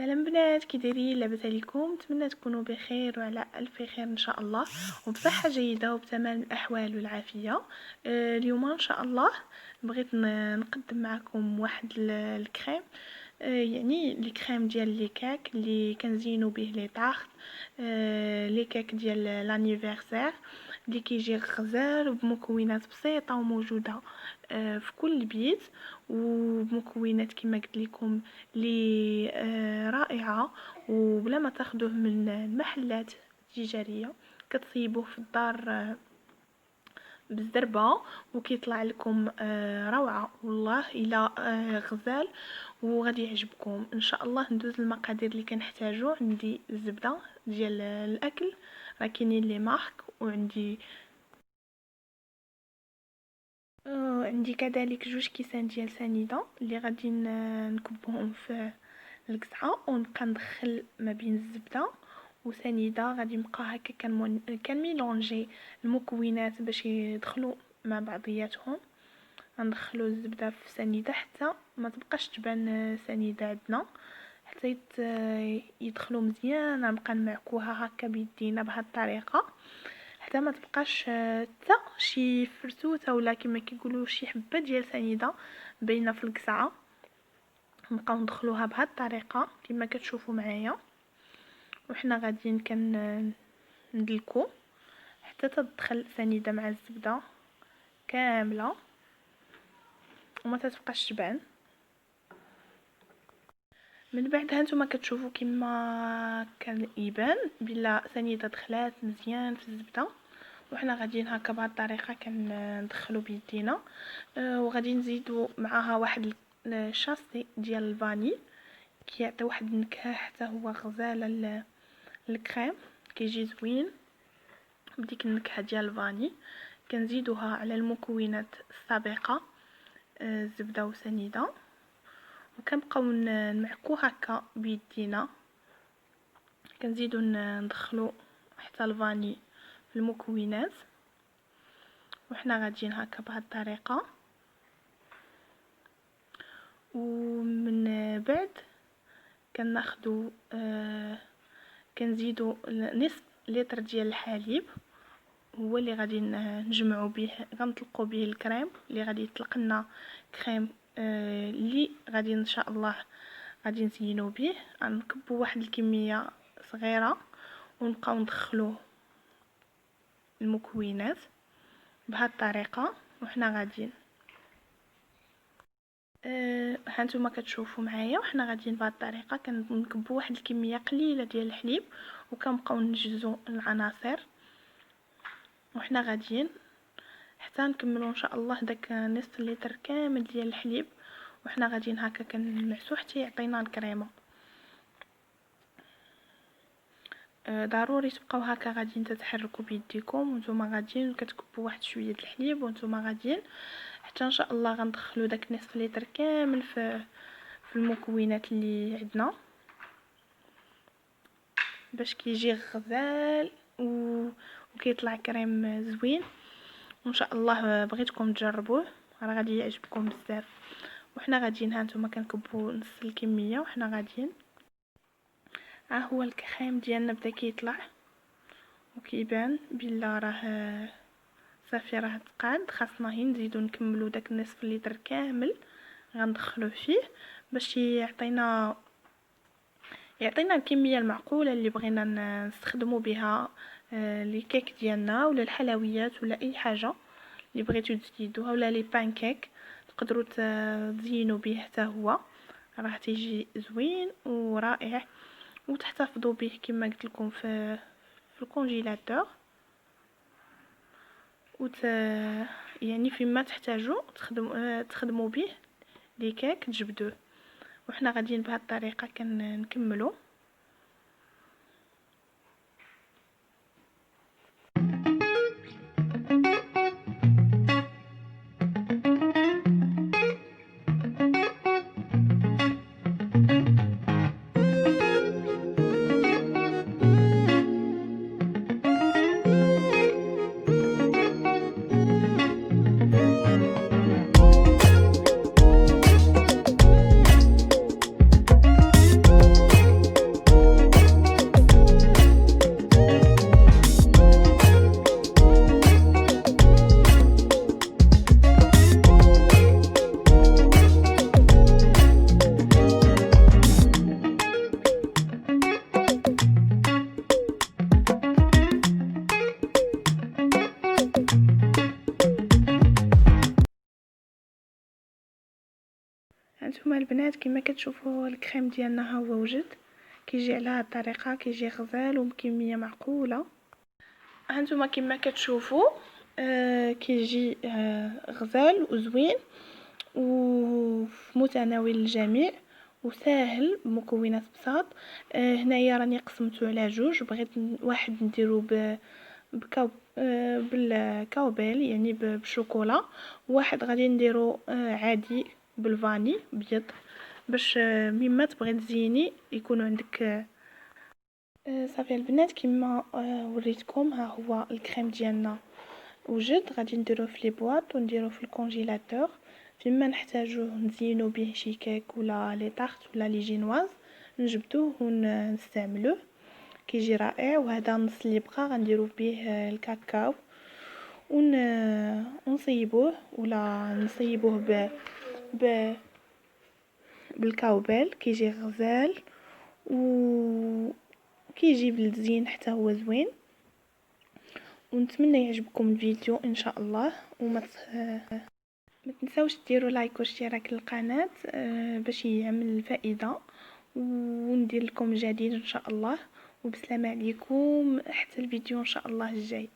سلام بنات، كي دايرين؟ لاباس عليكم؟ نتمنى تكونوا بخير وعلى الف خير ان شاء الله وبصحه جيده وبتمام الاحوال والعافيه. اليوم ان شاء الله بغيت نقدم معكم واحد الكريم. يعني الكريم ديال لي كاك اللي كنزينوا به لي طاخت، لي كاك ديال لانيفرسير اللي كيجي غزال وبمكونات بسيطه وموجوده في كل بيت، وبمكونات كما قلت لكم لي رائعه، وبلا ما تاخذوه من المحلات التجاريه كتصيبوه في الدار بالزربه وكيطلع لكم روعه والله الى غزال وغادي يعجبكم ان شاء الله. ندوز المقادير اللي كنحتاجو. عندي الزبده ديال الاكل، راه كاينين لي مارك، وعندي عندي كذلك 2 كيسان ديال سنيده اللي غادي نكبهم في القزعه ونبقى ندخل ما بين الزبده وسنيده. غادي نبقى هكا كنميلونجي المكونات باش يدخلوا مع بعضياتهم. غندخلوا الزبده في سنيده حتى ما تبقاش تبان سنيده عندنا، حتى يدخلوا مزيان. غنبقى نمعكوها هكا بيدينا بهذه الطريقه حتى ما تبقاش حتى شي فرسوته ولا كما كيقولوا شي حبه ديال سنيده باينه في القزعه. نبقاو ندخلوها بهذه الطريقه كما كتشوفوا معايا، وحنا غاديين ندلكو حتى تدخل سنيده مع الزبده كامله وما تتبقاش تبان. من بعد هانتوما كتشوفوا كما كان يبان بلا سنيده دخلات مزيان في الزبده، وحنا غاديين هكا بهذه الطريقه كندخلوا بيدينا. وغادي نزيدوا معاها واحد الشاسي ديال الفاني كيعطي واحد النكهه حتى هو غزاله الكريم، كيجي زوين بديك النكهه ديال الفاني. كنزيدوها على المكونات السابقه الزبده وسنيده، وكنبقاو نمعكو هكا بيدينا. كنزيدو ندخلو حتى الفاني في المكونات، وحنا غاديين هكا بهذه الطريقه. ومن بعد كناخدو كنزيدو نصف لتر ديال الحليب، هو اللي غادي نجمعو به، غنطلقو به الكريم اللي غادي يطلق لنا كريم اللي غادي ان شاء الله غادي نزينو به. غنكبو واحد الكميه صغيره ونبقاو ندخلوه المكونات بهذه الطريقه، وحنا غاديين هانتوما كتشوفوا معايا. وحنا غاديين بهذه الطريقه كنكبوا واحد الكميه قليله ديال الحليب وكنبقاو نجزو العناصر، وحنا غاديين حتى نكملوا ان شاء الله داك نصف لتر كامل ديال الحليب. وحنا غاديين هكا كنمعسو حتى يعطينا الكريمه. ضروري تبقاو هكا غاديين تتحركوا بيديكم وانتم غاديين كتكبوا واحد شويه د الحليب وانتم غاديين حتى ان شاء الله غندخلوا داك نصف لتر كامل في المكونات اللي عندنا باش كيجي غزال وكيطلع كريم زوين. وان شاء الله بغيتكم تجربوه، راه غادي يعجبكم بزاف. وحنا غاديين هانتوما كنكبوا نص الكميه وحنا غاديين. ها هو الكريم ديالنا بدا كيطلع وكيبان بلا راه صافي، راه تقاد. خاصنا هي نزيدو نكملو داك نصف لتر كامل غندخلو فيه باش يعطينا الكميه المعقوله اللي بغينا نستخدمو بها لي كيك ديالنا ولا الحلويات ولا اي حاجه اللي بغيتو تزيدوها، ولا لي بانكيك تقدروا تزينوا به حتى هو، راه تيجي زوين ورائع. وتحتفظوا به كما قلت لكم في الكونجيلاتور يعني فيما تحتاجوا تخدموا به لي كيك تجبدوه. وحنا غاديين بهذه الطريقه كنكملوا. هانتوما البنات كما كتشوفوا الكريم ديالنا ها هو وجد، كيجي على هاد الطريقه، كيجي غزال وبكميه معقوله. هانتوما كما كتشوفوا كيجي غزال وزوين وفي متناول الجميع وساهل بمكونات بساط. هنايا راني قسمته على جوج، بغيت واحد نديرو بالكاوبيل يعني بالشوكولا، وواحد غادي نديرو عادي بالفاني بيض، باش مما تبغي تزيني يكون عندك. صافي البنات كما وريتكم ها هو الكريم ديالنا وجد. غادي نديروه في لي بواط ونديروه في الكونجيلاتور فيما نحتاجوه نزينو به شي كيك ولا لي طارت ولا لي جينواز نجبدوه ونستعملوه، كيجي رائع. وهذا النص اللي بقى غنديرو به الكاكاو ونصيبوه ولا نصيبوه بالكاوبيل، كيجي غزال وكيجي بالزين حتى هو زوين. ونتمنى يعجبكم الفيديو ان شاء الله، وما تنساوش ديروا لايك واشتراك للقناه باش يعمل الفائده، وندير لكم جديد ان شاء الله. وبسلامه عليكم حتى الفيديو ان شاء الله الجاي.